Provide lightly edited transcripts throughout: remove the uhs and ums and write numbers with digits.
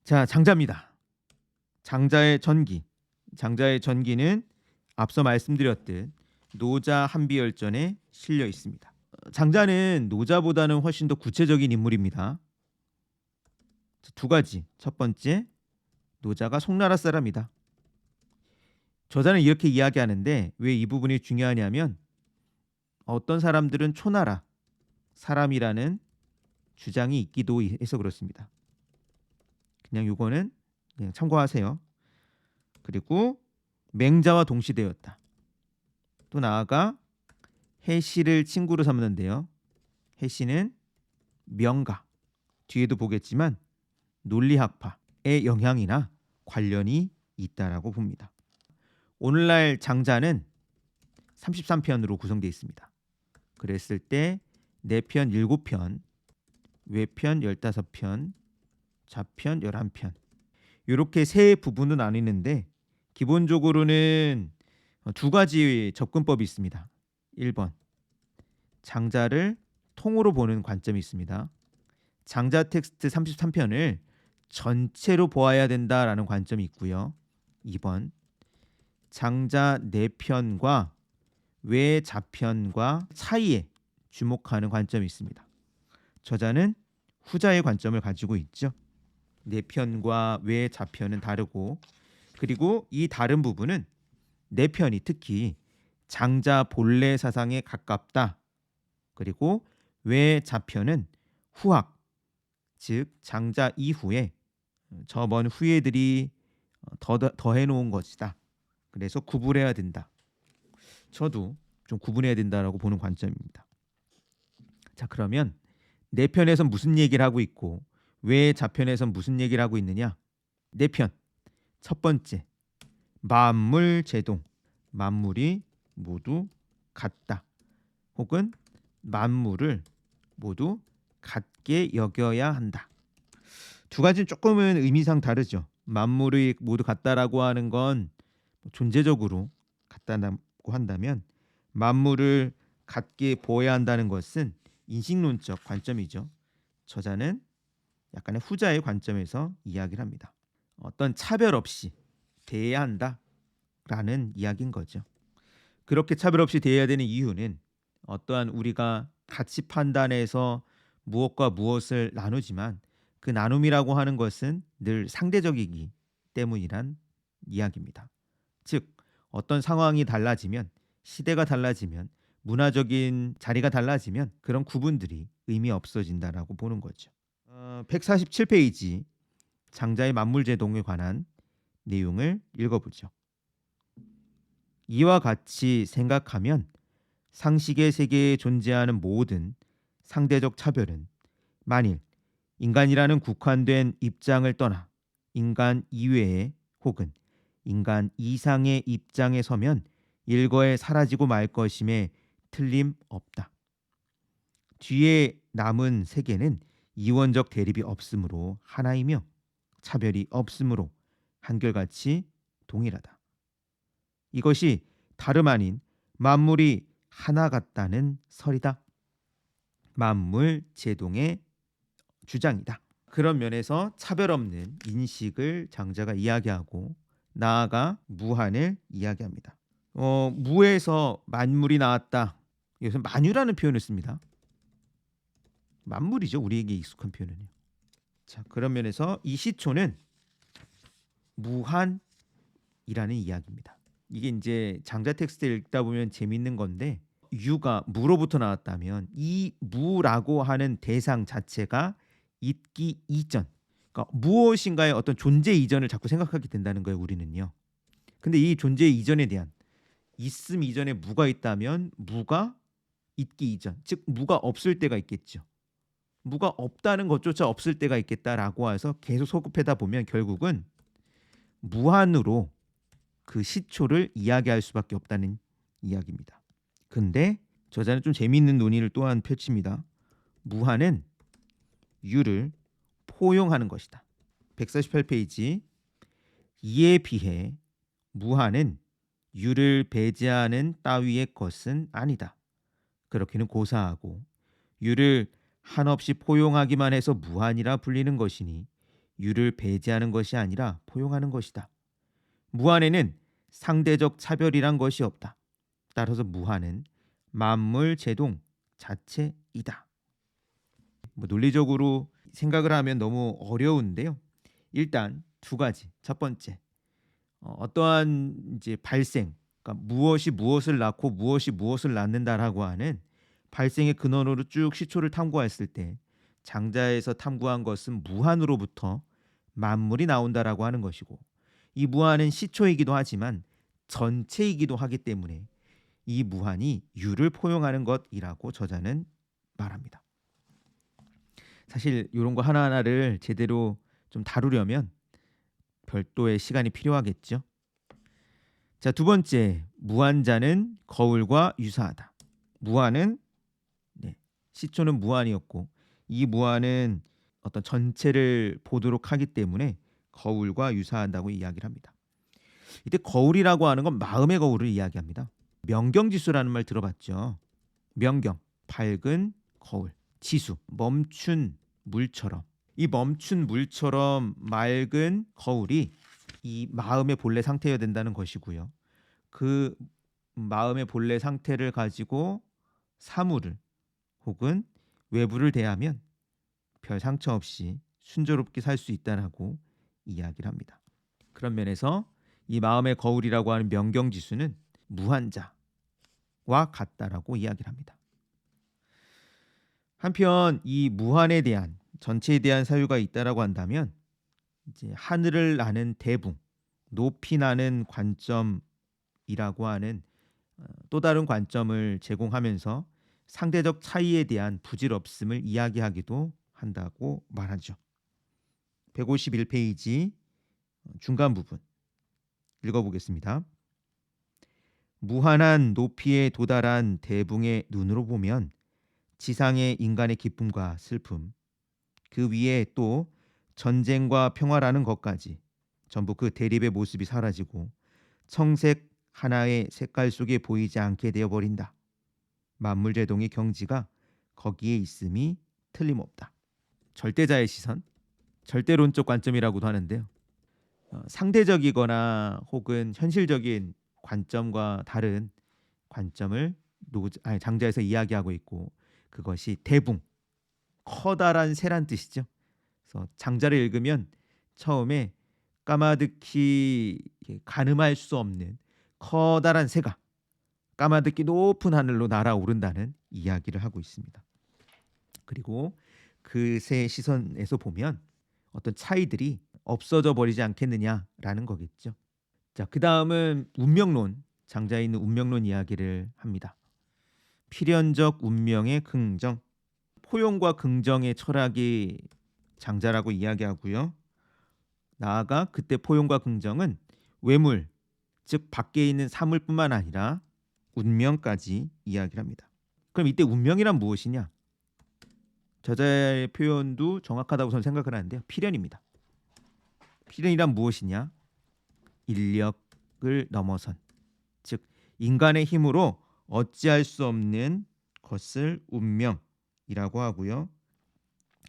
자, 장자입니다. 장자의 전기. 장자의 전기는 앞서 말씀드렸듯 노자 한비열전에 실려 있습니다. 장자는 노자보다는 훨씬 더 구체적인 인물입니다. 두 가지. 첫 번째, 노자가 송나라 사람이다. 저자는 이렇게 이야기하는데 왜 이 부분이 중요하냐면 어떤 사람들은 초나라 사람이라는 주장이 있기도 해서 그렇습니다. 그냥 요거는 그냥 참고하세요. 그리고 맹자와 동시대였다. 또 나아가 해씨를 친구로 삼는데요. 해씨는 명가, 뒤에도 보겠지만 논리학파의 영향이나 관련이 있다라고 봅니다. 오늘날 장자는 33편으로 구성되어 있습니다. 그랬을 때 내편 7편, 외편 15편, 좌편 11편 이렇게 세 부분으로 나뉘는데 기본적으로는 두 가지 접근법이 있습니다. 1번, 장자를 통으로 보는 관점이 있습니다. 장자 텍스트 33편을 전체로 보아야 된다라는 관점이 있고요. 2번, 장자 내편과 외자편과 차이에 주목하는 관점이 있습니다. 저자는 후자의 관점을 가지고 있죠. 내편과 외자편은 다르고, 그리고 이 다른 부분은 내편이 특히 장자 본래 사상에 가깝다. 그리고 외자편은 후학, 즉 장자 이후에 저 먼 후예들이 더해 놓은 것이다. 그래서 구분해야 된다. 저도 좀 구분해야 된다라고 보는 관점입니다. 자, 그러면 내편에선 무슨 얘기를 하고 있고 외자편에선 무슨 얘기를 하고 있느냐? 내편 첫 번째, 만물 제동, 만물이 모두 같다. 혹은 만물을 모두 같게 여겨야 한다. 두 가지는 조금은 의미상 다르죠. 만물이 모두 같다라고 하는 건 존재적으로 같다고 한다면 만물을 같게 보아야 한다는 것은 인식론적 관점이죠. 저자는 약간의 후자의 관점에서 이야기를 합니다. 어떤 차별 없이 대해야 한다라는 이야기인 거죠. 그렇게 차별 없이 대해야 되는 이유는 어떠한 우리가 가치 판단에서 무엇과 무엇을 나누지만 그 나눔이라고 하는 것은 늘 상대적이기 때문이란 이야기입니다. 즉 어떤 상황이 달라지면, 시대가 달라지면, 문화적인 자리가 달라지면 그런 구분들이 의미 없어진다라고 보는 거죠. 147페이지 장자의 만물제동에 관한 내용을 읽어보죠. 이와 같이 생각하면 상식의 세계에 존재하는 모든 상대적 차별은 만일 인간이라는 국한된 입장을 떠나 인간 이외의 혹은 인간 이상의 입장에 서면 일거에 사라지고 말 것임에 틀림없다. 뒤에 남은 세계는 이원적 대립이 없으므로 하나이며 차별이 없으므로 한결같이 동일하다. 이것이 다름 아닌 만물이 하나 같다는 설이다. 만물 제동의 주장이다. 그런 면에서 차별 없는 인식을 장자가 이야기하고 나아가 무한을 이야기합니다. 무에서 만물이 나왔다. 여기서 만유라는 표현을 씁니다. 만물이죠. 우리에게 익숙한 표현은요. 자, 그런 면에서 이 시초는 무한이라는 이야기입니다. 이게 이제 장자 텍스트를 읽다 보면 재밌는 건데 유가 무로부터 나왔다면 이 무라고 하는 대상 자체가 있기 이전, 그러니까 무엇인가의 어떤 존재 이전을 자꾸 생각하게 된다는 거예요. 우리는요. 근데 이 존재 이전에 대한 있음 이전에 무가 있다면 무가 있기 이전, 즉 무가 없을 때가 있겠죠. 무가 없다는 것조차 없을 때가 있겠다라고 해서 계속 소급하다 보면 결국은 무한으로 그 시초를 이야기할 수밖에 없다는 이야기입니다. 근데 저자는 좀 재미있는 논의를 또한 펼칩니다. 무한은 유를 포용하는 것이다. 148페이지 이에 비해 무한은 유를 배제하는 따위의 것은 아니다. 그렇게는 고사하고 유를 한없이 포용하기만 해서 무한이라 불리는 것이니 유를 배제하는 것이 아니라 포용하는 것이다. 무한에는 상대적 차별이란 것이 없다. 따라서 무한은 만물 제동 자체이다. 논리적으로 생각을 하면 너무 어려운데요. 일단 두 가지. 첫 번째, 어떠한 이제 발생, 그러니까 무엇이 무엇을 낳고 무엇이 무엇을 낳는다라고 하는 발생의 근원으로 쭉 시초를 탐구했을 때 장자에서 탐구한 것은 무한으로부터 만물이 나온다라고 하는 것이고, 이 무한은 시초이기도 하지만 전체이기도 하기 때문에 이 무한이 유를 포용하는 것이라고 저자는 말합니다. 사실 이런 거 하나하나를 제대로 좀 다루려면 별도의 시간이 필요하겠죠. 자, 두 번째, 무한자는 거울과 유사하다. 무한은 시초는 무한이었고 이 무한은 어떤 전체를 보도록 하기 때문에 거울과 유사한다고 이야기를 합니다. 이때 거울이라고 하는 건 마음의 거울을 이야기합니다. 명경지수라는 말 들어봤죠? 명경, 밝은 거울, 지수, 멈춘 물처럼. 이 멈춘 물처럼 맑은 거울이 이 마음의 본래 상태여야 된다는 것이고요. 그 마음의 본래 상태를 가지고 사물을 혹은 외부를 대하면 별 상처 없이 순조롭게 살 수 있다라고 이야기를 합니다. 그런 면에서 이 마음의 거울이라고 하는 명경지수는 무한자와 같다라고 이야기를 합니다. 한편 이 무한에 대한 전체에 대한 사유가 있다라고 한다면 이제 하늘을 나는 대붕, 높이 나는 관점이라고 하는 또 다른 관점을 제공하면서 상대적 차이에 대한 부질없음을 이야기하기도 한다고 말하죠. 151페이지 중간 부분 읽어보겠습니다. 무한한 높이에 도달한 대붕의 눈으로 보면 지상의 인간의 기쁨과 슬픔, 그 위에 또 전쟁과 평화라는 것까지 전부 그 대립의 모습이 사라지고 청색 하나의 색깔 속에 보이지 않게 되어버린다. 만물제동의 경지가 거기에 있음이 틀림없다. 절대자의 시선, 절대론적 관점이라고도 하는데요. 상대적이거나 혹은 현실적인 관점과 다른 관점을 장자에서 이야기하고 있고, 그것이 대붕, 커다란 새란 뜻이죠. 그래서 장자를 읽으면 처음에 까마득히 가늠할 수 없는 커다란 새가 까마득히 높은 하늘로 날아오른다는 이야기를 하고 있습니다. 그리고 그 새 시선에서 보면 어떤 차이들이 없어져 버리지 않겠느냐라는 거겠죠. 자, 그 다음은 운명론, 장자에 있는 운명론 이야기를 합니다. 필연적 운명의 긍정, 포용과 긍정의 철학이 장자라고 이야기하고요. 나아가 그때 포용과 긍정은 외물, 즉 밖에 있는 사물뿐만 아니라 운명까지 이야기를 합니다. 그럼 이때 운명이란 무엇이냐? 저자의 표현도 정확하다고 저는 생각을 하는데요. 필연입니다. 필연이란 무엇이냐? 인력을 넘어선, 즉 인간의 힘으로 어찌할 수 없는 것을 운명이라고 하고요.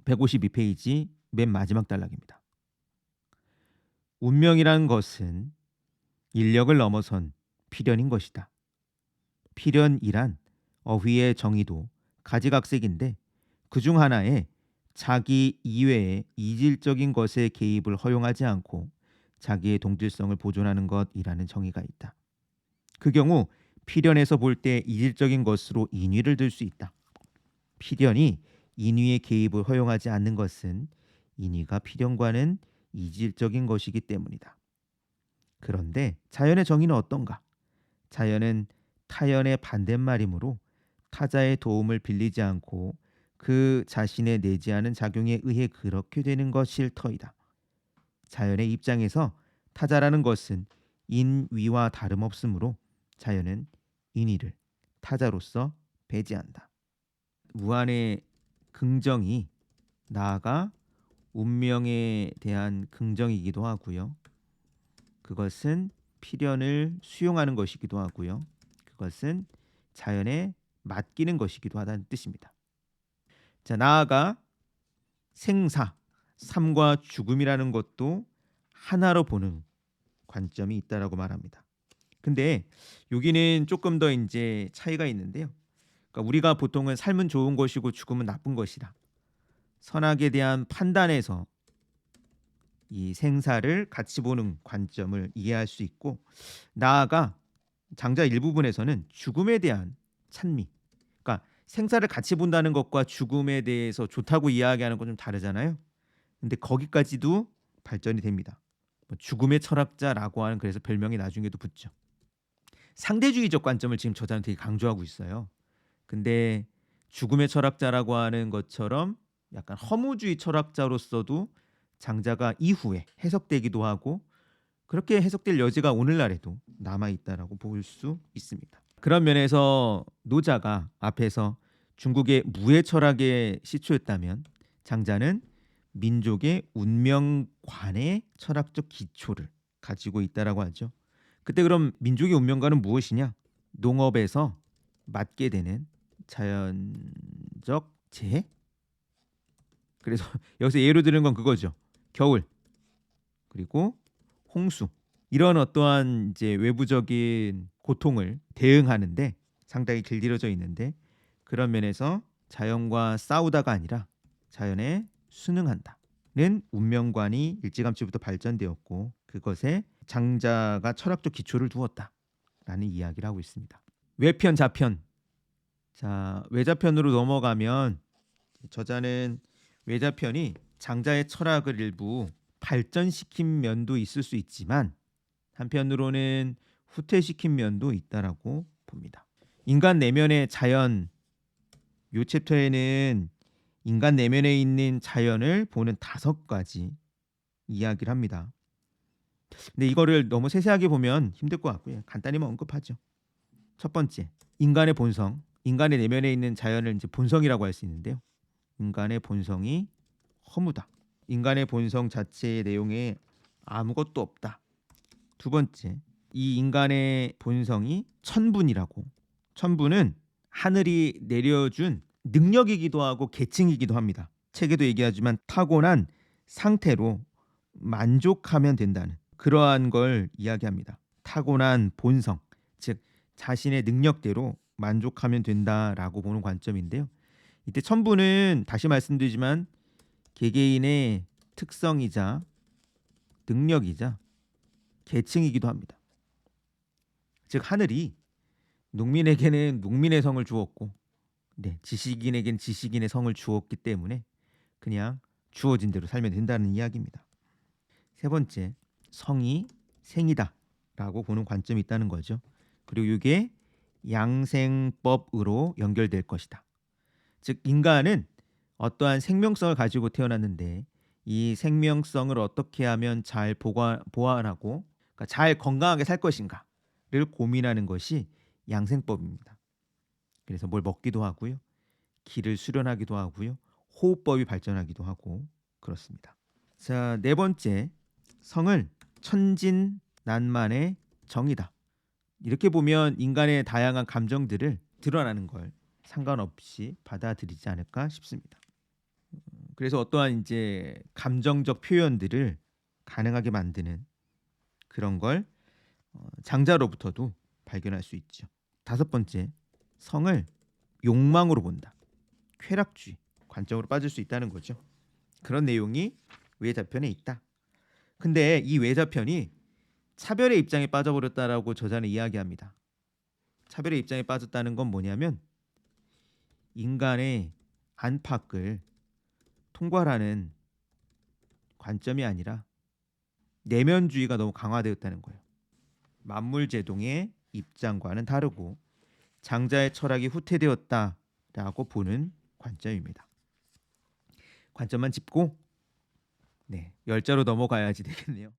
152페이지 맨 마지막 단락입니다. 운명이라는 것은 인력을 넘어선 필연인 것이다. 필연이란 어휘의 정의도 가지각색인데 그중 하나에 자기 이외의 이질적인 것의 개입을 허용하지 않고 자기의 동질성을 보존하는 것이라는 정의가 있다. 그 경우 필연에서 볼 때 이질적인 것으로 인위를 들 수 있다. 필연이 인위의 개입을 허용하지 않는 것은 인위가 필연과는 이질적인 것이기 때문이다. 그런데 자연의 정의는 어떤가? 자연은 타연의 반대말이므로 타자의 도움을 빌리지 않고 그 자신의 내재하는 작용에 의해 그렇게 되는 것일 터이다. 자연의 입장에서 타자라는 것은 인위와 다름없으므로 자연은 인위를 타자로서 배제한다. 무한의 긍정이 나아가 운명에 대한 긍정이기도 하고요. 그것은 필연을 수용하는 것이기도 하고요. 그것은 자연에 맡기는 것이기도 하다는 뜻입니다. 자, 나아가 생사, 삶과 죽음이라는 것도 하나로 보는 관점이 있다라고 말합니다. 근데 여기는 조금 더 이제 차이가 있는데요. 그러니까 우리가 보통은 삶은 좋은 것이고 죽음은 나쁜 것이다. 선악에 대한 판단에서 이 생사를 같이 보는 관점을 이해할 수 있고, 나아가 장자 일부분에서는 죽음에 대한 찬미, 그러니까 생사를 같이 본다는 것과 죽음에 대해서 좋다고 이야기하는 건 좀 다르잖아요. 근데 거기까지도 발전이 됩니다. 뭐 죽음의 철학자라고 하는, 그래서 별명이 나중에도 붙죠. 상대주의적 관점을 지금 저자는 되게 강조하고 있어요. 근데 죽음의 철학자라고 하는 것처럼 약간 허무주의 철학자로서도 장자가 이후에 해석되기도 하고, 그렇게 해석될 여지가 오늘날에도 남아 있다라고 볼 수 있습니다. 그런 면에서 노자가 앞에서 중국의 무의 철학의 시초였다면, 장자는 민족의 운명관의 철학적 기초를 가지고 있다라고 하죠. 그때 그럼 민족의 운명관은 무엇이냐? 농업에서 맞게 되는 자연적 재해? 그래서 여기서 예로 드는 건 그거죠. 겨울, 그리고 홍수, 이런 어떠한 이제 외부적인 고통을 대응하는데 상당히 길들여져 있는데, 그런 면에서 자연과 싸우다가 아니라 자연에 순응한다는 운명관이 일찌감치부터 발전되었고, 그것에 장자가 철학적 기초를 두었다라는 이야기를 하고 있습니다. 외편 자편. 자, 외자편으로 넘어가면 저자는 외자편이 장자의 철학을 일부 발전시킨 면도 있을 수 있지만 한편으로는 후퇴시킨 면도 있다라고 봅니다. 인간 내면의 자연, 요 챕터에는 인간 내면에 있는 자연을 보는 5가지 이야기를 합니다. 근데 이거를 너무 세세하게 보면 힘들 것 같고요. 간단히만 언급하죠. 첫 번째, 인간의 본성. 인간의 내면에 있는 자연을 이제 본성이라고 할 수 있는데요. 인간의 본성이 허무다. 인간의 본성 자체의 내용에 아무것도 없다. 두 번째, 이 인간의 본성이 천분이라고. 천분은 하늘이 내려준 능력이기도 하고 계층이기도 합니다. 책에도 얘기하지만 타고난 상태로 만족하면 된다는 그러한 걸 이야기합니다. 타고난 본성, 즉 자신의 능력대로 만족하면 된다라고 보는 관점인데요. 이때 천분은 다시 말씀드리지만 개개인의 특성이자 능력이자 계층이기도 합니다. 즉 하늘이 농민에게는 농민의 성을 주었고, 네, 지식인에게는 지식인의 성을 주었기 때문에 그냥 주어진 대로 살면 된다는 이야기입니다. 세 번째, 성이 생이다라고 보는 관점이 있다는 거죠. 그리고 이게 양생법으로 연결될 것이다. 즉 인간은 어떠한 생명성을 가지고 태어났는데 이 생명성을 어떻게 하면 잘 보완하고, 그러니까 잘 건강하게 살 것인가를 고민하는 것이 양생법입니다. 그래서 뭘 먹기도 하고요, 기를 수련하기도 하고요, 호흡법이 발전하기도 하고 그렇습니다. 자, 네 번째, 성을 천진난만의 정이다. 이렇게 보면 인간의 다양한 감정들을 드러나는 걸 상관없이 받아들이지 않을까 싶습니다. 그래서 어떠한 이제 감정적 표현들을 가능하게 만드는 그런 걸 장자로부터도 발견할 수 있죠. 다섯 번째, 성을 욕망으로 본다. 쾌락주의 관점으로 빠질 수 있다는 거죠. 그런 내용이 외자편에 있다. 근데 이 외자편이 차별의 입장에 빠져버렸다라고 저자는 이야기합니다. 차별의 입장에 빠졌다는 건 뭐냐면 인간의 안팎을 통괄하는 관점이 아니라 내면주의가 너무 강화되었다는 거예요. 만물제동의 입장과는 다르고 장자의 철학이 후퇴되었다라고 보는 관점입니다. 관점만 짚고 네, 열자로 넘어가야지 되겠네요.